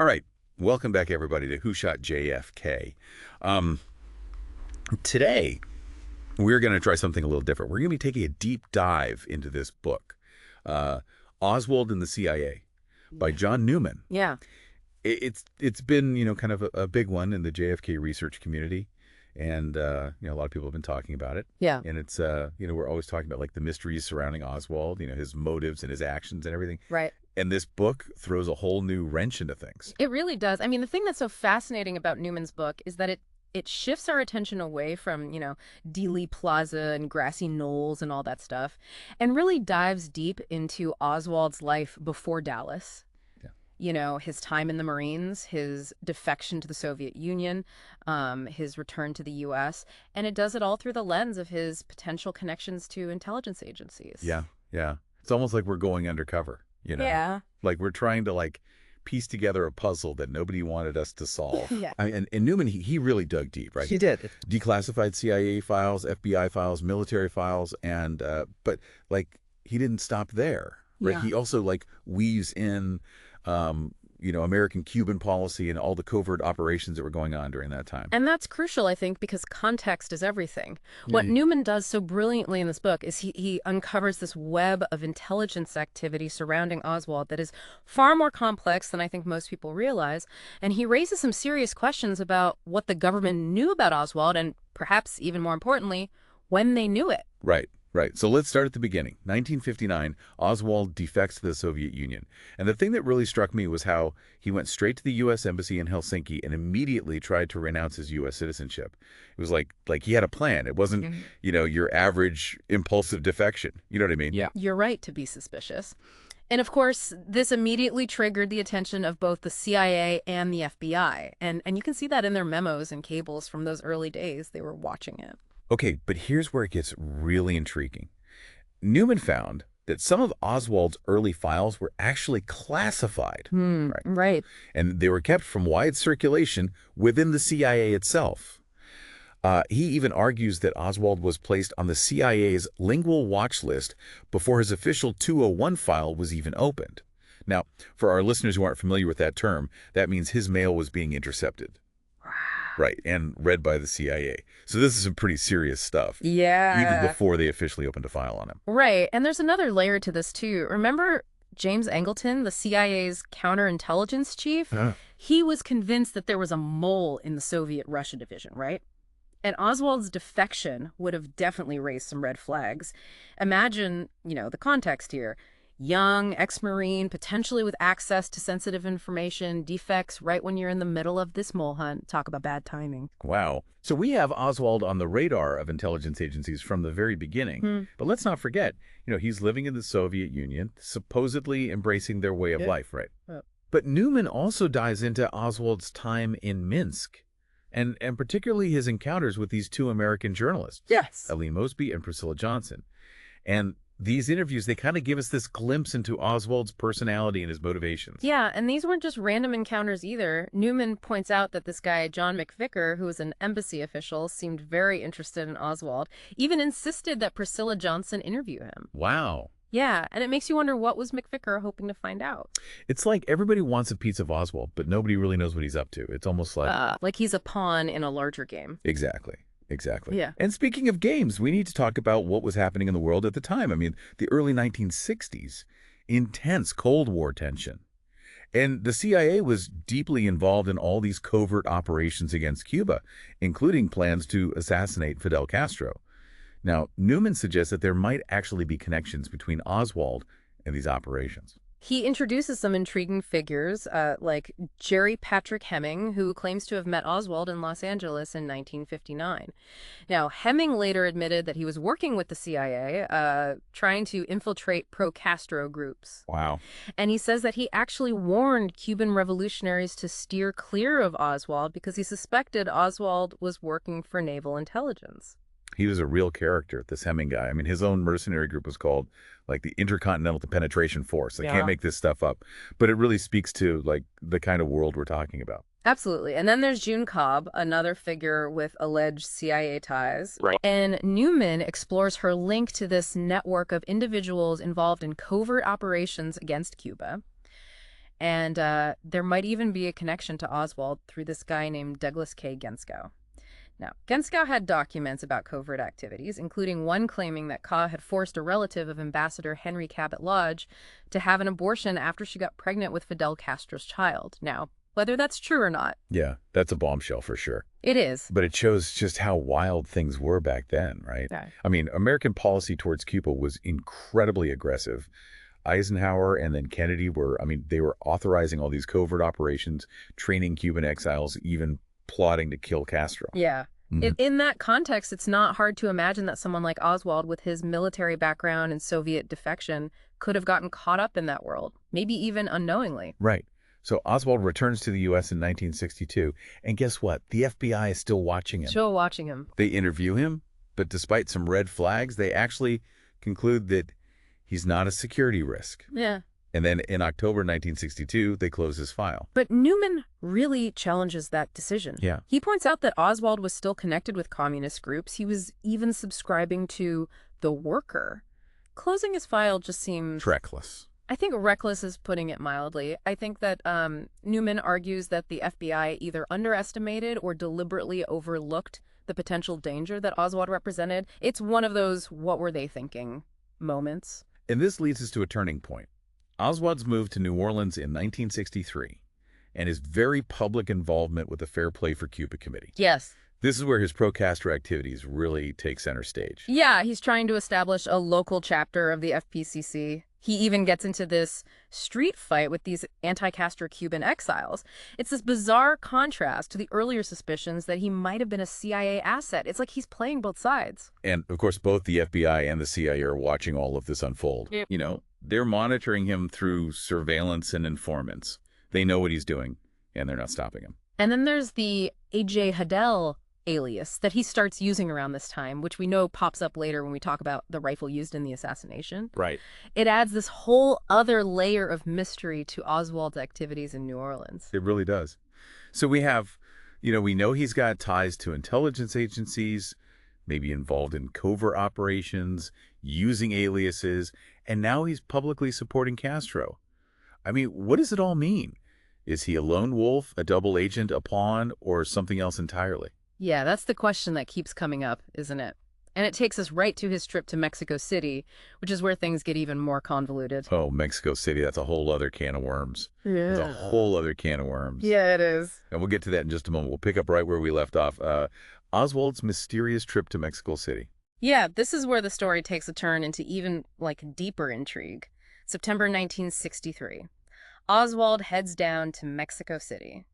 All right. Welcome back, everybody, to Who Shot JFK. Um, Today, we're going to try something a little different. We're going to be taking a deep dive into this book, uh, Oswald and the CIA by John Newman. Yeah. It's been, kind of a big one in the JFK research community. And, a lot of people have been talking about it. Yeah. And it's, we're always talking about, like, the mysteries surrounding Oswald, his motives and his actions and everything. Right. And this book throws a whole new wrench into things. It really does. I mean, the thing that's so fascinating about Newman's book is that it shifts our attention away from, Dealey Plaza and grassy knolls and all that stuff, and really dives deep into Oswald's life before Dallas. His time in the Marines, his defection to the Soviet Union, his return to the U.S., and it does it all through the lens of his potential connections to intelligence agencies. Yeah, yeah. It's almost like we're going undercover, Yeah. Like we're trying to, like, piece together a puzzle that nobody wanted us to solve. Yeah. And Newman, he really dug deep, right? He did. Declassified CIA files, FBI files, military files, and but, like, he didn't stop there, right? Yeah. He also, like, weaves in American-Cuban policy and all the covert operations that were going on during that time. And that's crucial, I think, because context is everything. What Newman does so brilliantly in this book is he uncovers this web of intelligence activity surrounding Oswald that is far more complex than I think most people realize. And he raises some serious questions about what the government knew about Oswald and, perhaps even more importantly, when they knew it. Right. Right. So let's start at the beginning. 1959, Oswald defects to the Soviet Union. And the thing that really struck me was how he went straight to the U.S. Embassy in Helsinki and immediately tried to renounce his U.S. citizenship. It was like he had a plan. It wasn't, your average impulsive defection. You know what I mean? Yeah. You're right to be suspicious. And of course, this immediately triggered the attention of both the CIA and the FBI. And you can see that in their memos and cables from those early days. They were watching it. Okay, but here's where it gets really intriguing. Newman found that some of Oswald's early files were actually classified. Right. And they were kept from wide circulation within the CIA itself. He even argues that Oswald was placed on the CIA's lingual watch list before his official 201 file was even opened. Now, for our listeners who aren't familiar with that term, that means his mail was being intercepted. Right, and read by the CIA. So this is some pretty serious stuff. Yeah. Even before they officially opened a file on him. Right. And there's another layer to this, too. Remember James Angleton, the CIA's counterintelligence chief? He was convinced that there was a mole in the Soviet-Russia division, right? And Oswald's defection would have definitely raised some red flags. Imagine, the context here. Young, ex-Marine, potentially with access to sensitive information, defects right when you're in the middle of this mole hunt. Talk about bad timing. Wow. So we have Oswald on the radar of intelligence agencies from the very beginning. But let's not forget, he's living in the Soviet Union, supposedly embracing their way of life, right? But Newman also dives into Oswald's time in Minsk, and particularly his encounters with these two American journalists. Yes. Aline Mosby and Priscilla Johnson. And these interviews, they kind of give us this glimpse into Oswald's personality and his motivations. Yeah, and these weren't just random encounters either. Newman points out that this guy, John McVicker, who was an embassy official, seemed very interested in Oswald, even insisted that Priscilla Johnson interview him. Wow. Yeah, and it makes you wonder, what was McVicker hoping to find out? It's like everybody wants a piece of Oswald, but nobody really knows what he's up to. It's almost like he's a pawn in a larger game. Exactly. Exactly. Yeah. And speaking of games, we need to talk about what was happening in the world at the time. I mean, the early 1960s, intense Cold War tension. And the CIA was deeply involved in all these covert operations against Cuba, including plans to assassinate Fidel Castro. Now, Newman suggests that there might actually be connections between Oswald and these operations. He introduces some intriguing figures, like Jerry Patrick Hemming, who claims to have met Oswald in Los Angeles in 1959. Now, Hemming later admitted that he was working with the CIA, trying to infiltrate pro-Castro groups. Wow. And he says that he actually warned Cuban revolutionaries to steer clear of Oswald because he suspected Oswald was working for naval intelligence. He was a real character, this Hemming guy. I mean, his own mercenary group was called, like, the Intercontinental Penetration Force. I can't make this stuff up. But it really speaks to, like, the kind of world we're talking about. Absolutely. And then there's June Cobb, another figure with alleged CIA ties. Right. And Newman explores her link to this network of individuals involved in covert operations against Cuba. And there might even be a connection to Oswald through this guy named Douglas K. Genskow. Now, Genskow had documents about covert activities, including one claiming that Ka had forced a relative of Ambassador Henry Cabot Lodge to have an abortion after she got pregnant with Fidel Castro's child. Now, whether that's true or not. Yeah, that's a bombshell for sure. It is. But it shows just how wild things were back then, right? Yeah. I mean, American policy towards Cuba was incredibly aggressive. Eisenhower and then Kennedy they were authorizing all these covert operations, training Cuban exiles, even plotting to kill Castro. Yeah. Mm-hmm. In that context, it's not hard to imagine that someone like Oswald, with his military background and Soviet defection, could have gotten caught up in that world, maybe even unknowingly. Right. So Oswald returns to the U.S. in 1962, and guess what? The FBI is still watching him. Still watching him. They interview him, but despite some red flags, they actually conclude that he's not a security risk. Yeah. And then in October 1962, they close his file. But Newman really challenges that decision. Yeah. He points out that Oswald was still connected with communist groups. He was even subscribing to The Worker. Closing his file just seems... reckless. I think reckless is putting it mildly. I think that Newman argues that the FBI either underestimated or deliberately overlooked the potential danger that Oswald represented. It's one of those what were they thinking moments. And this leads us to a turning point. Oswald's moved to New Orleans in 1963 and his very public involvement with the Fair Play for Cuba Committee. Yes. This is where his pro-Castro activities really take center stage. Yeah, he's trying to establish a local chapter of the FPCC. He even gets into this street fight with these anti-Castro Cuban exiles. It's this bizarre contrast to the earlier suspicions that he might have been a CIA asset. It's like he's playing both sides. And, of course, both the FBI and the CIA are watching all of this unfold. Yep. You know, they're monitoring him through surveillance and informants. They know what he's doing, and they're not stopping him. And then there's the A.J. Hadel alias that he starts using around this time, which we know pops up later when we talk about the rifle used in the assassination. Right. It adds this whole other layer of mystery to Oswald's activities in New Orleans. It really does. So we have, we know he's got ties to intelligence agencies, maybe involved in covert operations, using aliases, and now he's publicly supporting Castro. I mean, what does it all mean? Is he a lone wolf, a double agent, a pawn, or something else entirely? Yeah, that's the question that keeps coming up, isn't it? And it takes us right to his trip to Mexico City, which is where things get even more convoluted. Oh, Mexico City, that's a whole other can of worms. Yeah. It's a whole other can of worms. Yeah, it is. And we'll get to that in just a moment. We'll pick up right where we left off. Oswald's mysterious trip to Mexico City. Yeah, this is where the story takes a turn into even, deeper intrigue. September 1963. Oswald heads down to Mexico City,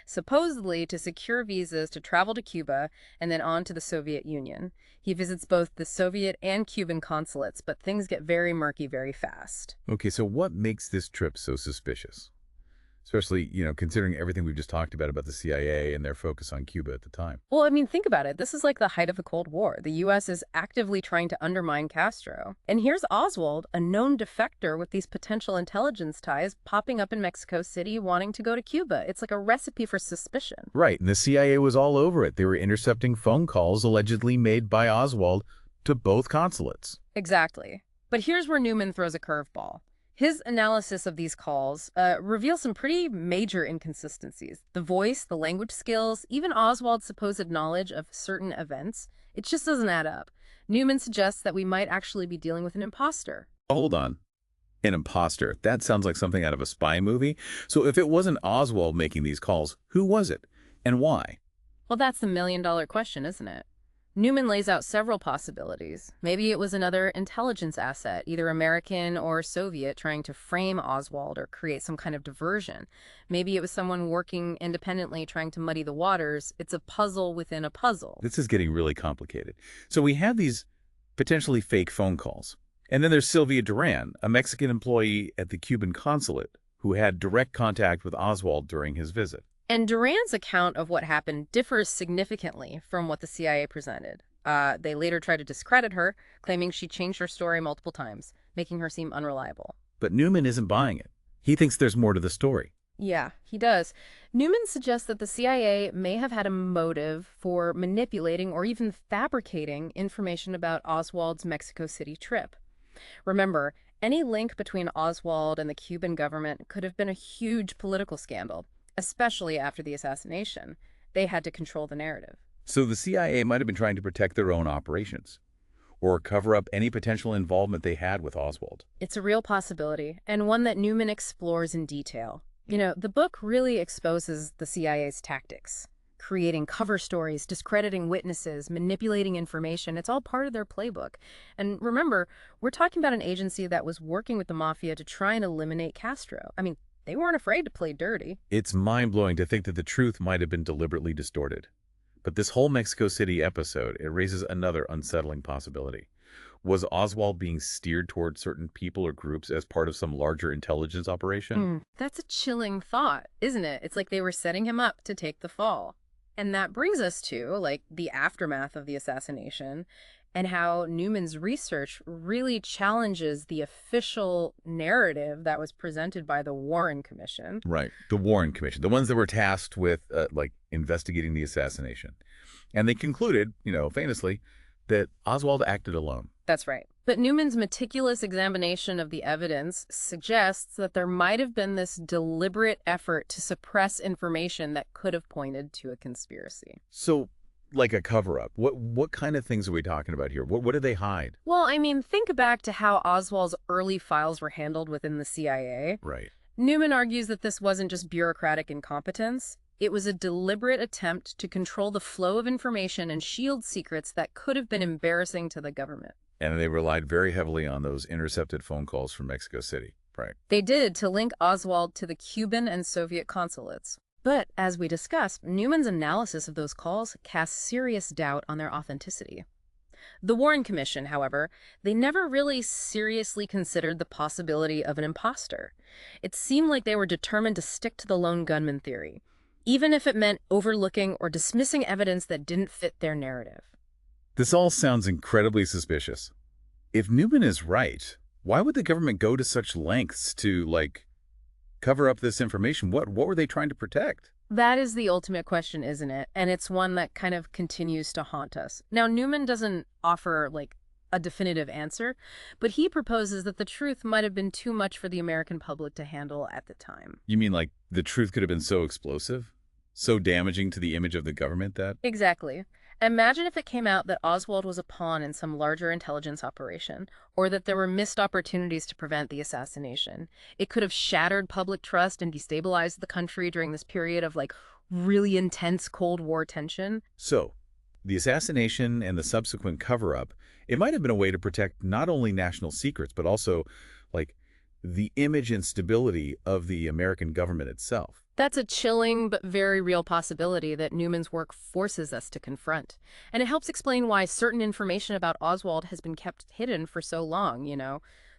supposedly to secure visas to travel to Cuba and then on to the Soviet Union. He visits both the Soviet and Cuban consulates, but things get very murky very fast. Okay, so what makes this trip so suspicious? Especially, considering everything we've just talked about the CIA and their focus on Cuba at the time. Well, I mean, think about it. This is like the height of the Cold War. The U.S. is actively trying to undermine Castro. And here's Oswald, a known defector with these potential intelligence ties, popping up in Mexico City wanting to go to Cuba. It's like a recipe for suspicion. Right, and the CIA was all over it. They were intercepting phone calls allegedly made by Oswald to both consulates. Exactly. But here's where Newman throws a curveball. His analysis of these calls reveals some pretty major inconsistencies. The voice, the language skills, even Oswald's supposed knowledge of certain events, it just doesn't add up. Newman suggests that we might actually be dealing with an imposter. Hold on. An imposter. That sounds like something out of a spy movie. So if it wasn't Oswald making these calls, who was it? And why? Well, that's the million-dollar question, isn't it? Newman lays out several possibilities. Maybe it was another intelligence asset, either American or Soviet, trying to frame Oswald or create some kind of diversion. Maybe it was someone working independently trying to muddy the waters. It's a puzzle within a puzzle. This is getting really complicated. So we have these potentially fake phone calls. And then there's Sylvia Duran, a Mexican employee at the Cuban consulate who had direct contact with Oswald during his visit. And Duran's account of what happened differs significantly from what the CIA presented. They later tried to discredit her, claiming she changed her story multiple times, making her seem unreliable. But Newman isn't buying it. He thinks there's more to the story. Yeah, he does. Newman suggests that the CIA may have had a motive for manipulating or even fabricating information about Oswald's Mexico City trip. Remember, Any link between Oswald and the Cuban government could have been a huge political scandal, especially after the assassination. They had to control the narrative. So the CIA might have been trying to protect their own operations or cover up any potential involvement they had with Oswald. It's a real possibility, and one that Newman explores in detail. The book really exposes the CIA's tactics. Creating cover stories, discrediting witnesses, manipulating information. It's all part of their playbook. And remember, we're talking about an agency that was working with the mafia to try and eliminate Castro. I mean, they weren't afraid to play dirty. It's mind-blowing to think that the truth might have been deliberately distorted. But this whole Mexico City episode, it raises another unsettling possibility. Was Oswald being steered towards certain people or groups as part of some larger intelligence operation? That's a chilling thought, isn't it? It's like they were setting him up to take the fall. And that brings us to, the aftermath of the assassination and how Newman's research really challenges the official narrative that was presented by the Warren Commission. Right. The Warren Commission, the ones that were tasked with, investigating the assassination. And they concluded, famously, that Oswald acted alone. That's right. But Newman's meticulous examination of the evidence suggests that there might have been this deliberate effort to suppress information that could have pointed to a conspiracy. So, like a cover-up, what kind of things are we talking about here? What did they hide? Well, think back to how Oswald's early files were handled within the CIA. Right. Newman argues that this wasn't just bureaucratic incompetence. It was a deliberate attempt to control the flow of information and shield secrets that could have been embarrassing to the government. And they relied very heavily on those intercepted phone calls from Mexico City. Right. They did, to link Oswald to the Cuban and Soviet consulates. But, as we discussed, Newman's analysis of those calls casts serious doubt on their authenticity. The Warren Commission, however, they never really seriously considered the possibility of an imposter. It seemed like they were determined to stick to the lone gunman theory, even if it meant overlooking or dismissing evidence that didn't fit their narrative. This all sounds incredibly suspicious. If Newman is right, why would the government go to such lengths to, cover up this information? What were they trying to protect? That is the ultimate question, isn't it? And it's one that kind of continues to haunt us. Now, Newman doesn't offer, a definitive answer, but he proposes that the truth might have been too much for the American public to handle at the time. You mean, the truth could have been so explosive? So damaging to the image of the government that... Exactly. Imagine if it came out that Oswald was a pawn in some larger intelligence operation, or that there were missed opportunities to prevent the assassination. It could have shattered public trust and destabilized the country during this period of, really intense Cold War tension. So, the assassination and the subsequent cover-up, it might have been a way to protect not only national secrets, but also, the image and stability of the American government itself. That's a chilling but very real possibility that Newman's work forces us to confront. And it helps explain why certain information about Oswald has been kept hidden for so long,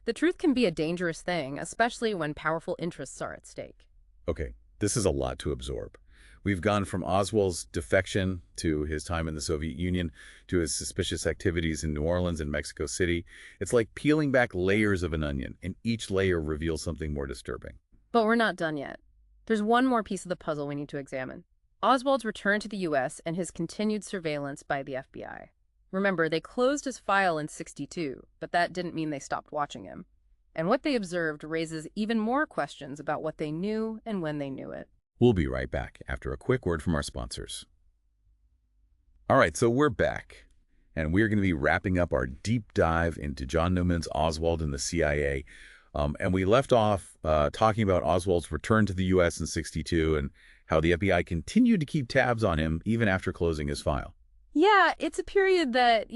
The truth can be a dangerous thing, especially when powerful interests are at stake. Okay, this is a lot to absorb. We've gone from Oswald's defection to his time in the Soviet Union to his suspicious activities in New Orleans and Mexico City. It's like peeling back layers of an onion, and each layer reveals something more disturbing. But we're not done yet. There's one more piece of the puzzle we need to examine. Oswald's return to the U.S. and his continued surveillance by the FBI. Remember, they closed his file in '62, but that didn't mean they stopped watching him. And what they observed raises even more questions about what they knew and when they knew it. We'll be right back after a quick word from our sponsors. All right, so we're back, and we're going to be wrapping up our deep dive into John Newman's Oswald and the CIA. And we left off talking about Oswald's return to the U.S. in '62 and how the FBI continued to keep tabs on him even after closing his file. Yeah, it's a period that,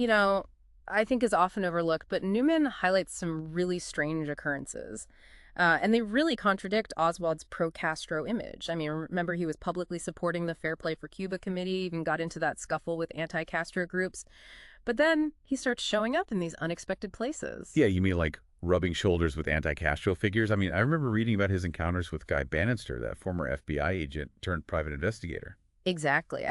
I think is often overlooked, but Newman highlights some really strange occurrences. And they really contradict Oswald's pro-Castro image. Remember he was publicly supporting the Fair Play for Cuba committee, even got into that scuffle with anti-Castro groups. But then he starts showing up in these unexpected places. Yeah, you mean rubbing shoulders with anti-Castro figures? I remember reading about his encounters with Guy Bannister, that former FBI agent turned private investigator. Exactly.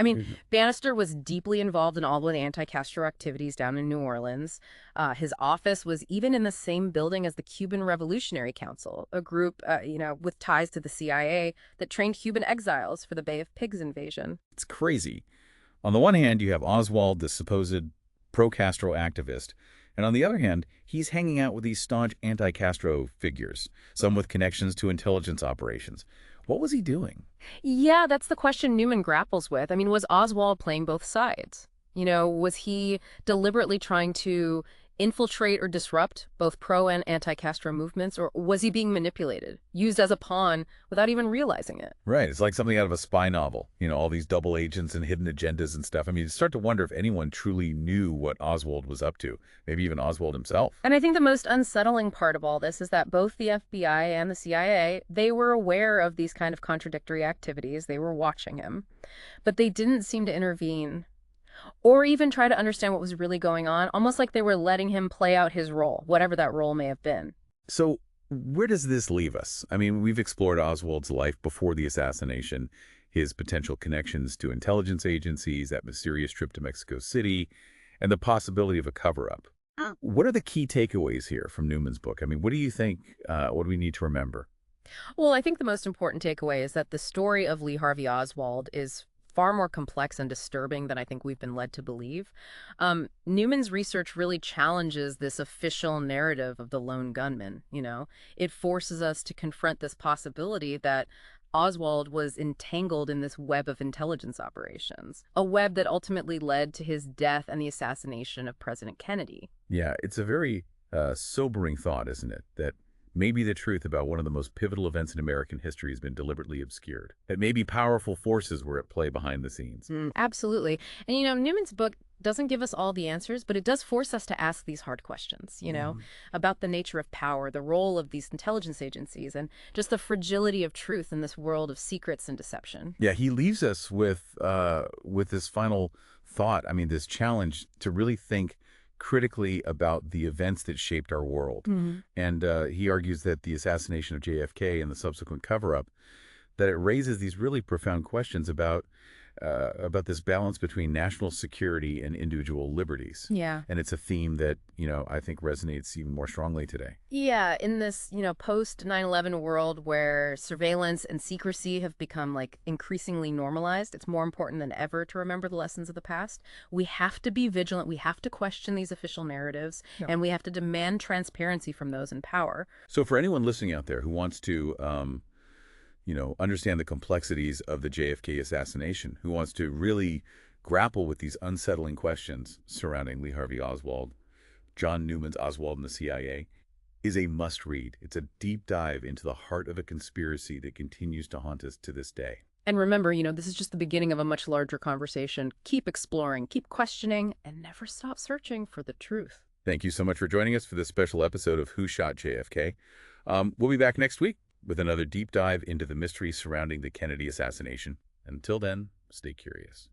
Bannister was deeply involved in all the anti-Castro activities down in New Orleans. His office was even in the same building as the Cuban Revolutionary Council, a group, with ties to the CIA that trained Cuban exiles for the Bay of Pigs invasion. It's crazy. On the one hand, you have Oswald, the supposed pro-Castro activist, And on the other hand, he's hanging out with these staunch anti-Castro figures, some with connections to intelligence operations. What was he doing? Yeah, that's the question Newman grapples with. I mean, was Oswald playing both sides? Was he deliberately trying to infiltrate or disrupt both pro and anti-Castro movements, or was he being manipulated, used as a pawn without even realizing it? Right. It's like something out of a spy novel, all these double agents and hidden agendas and stuff. I mean, you start to wonder if anyone truly knew what Oswald was up to, maybe even Oswald himself. And I think the most unsettling part of all this is that both the FBI and the CIA, they were aware of these kind of contradictory activities. They were watching him, but they didn't seem to intervene or even try to understand what was really going on, almost like they were letting him play out his role, whatever that role may have been. So where does this leave us? I mean, we've explored Oswald's life before the assassination, his potential connections to intelligence agencies, that mysterious trip to Mexico City, and the possibility of a cover-up. What are the key takeaways here from Newman's book? I mean, what do you think, what do we need to remember? Well, I think the most important takeaway is that the story of Lee Harvey Oswald is far more complex and disturbing than I think we've been led to believe. Newman's research really challenges this official narrative of the lone gunman, It forces us to confront this possibility that Oswald was entangled in this web of intelligence operations, a web that ultimately led to his death and the assassination of President Kennedy. Yeah, it's a very sobering thought, isn't it? That maybe the truth about one of the most pivotal events in American history has been deliberately obscured. That maybe powerful forces were at play behind the scenes. Absolutely. And, Newman's book doesn't give us all the answers, but it does force us to ask these hard questions, about the nature of power, the role of these intelligence agencies, and just the fragility of truth in this world of secrets and deception. Yeah, he leaves us with this final thought, I mean, this challenge to really think critically about the events that shaped our world. And he argues that the assassination of JFK and the subsequent cover-up, that it raises these really profound questions about this balance between national security and individual liberties. Yeah. And it's a theme that, I think resonates even more strongly today. Yeah, in this, post 9/11 world where surveillance and secrecy have become like increasingly normalized, it's more important than ever to remember the lessons of the past. We have to be vigilant. We have to question these official narratives, and we have to demand transparency from those in power. So for anyone listening out there who wants to understand the complexities of the JFK assassination, who wants to really grapple with these unsettling questions surrounding Lee Harvey Oswald, John Newman's Oswald and the CIA is a must-read. It's a deep dive into the heart of a conspiracy that continues to haunt us to this day. And remember, this is just the beginning of a much larger conversation. Keep exploring, keep questioning, and never stop searching for the truth. Thank you so much for joining us for this special episode of Who Shot JFK. We'll be back next week with another deep dive into the mystery surrounding the Kennedy assassination. Until then, stay curious.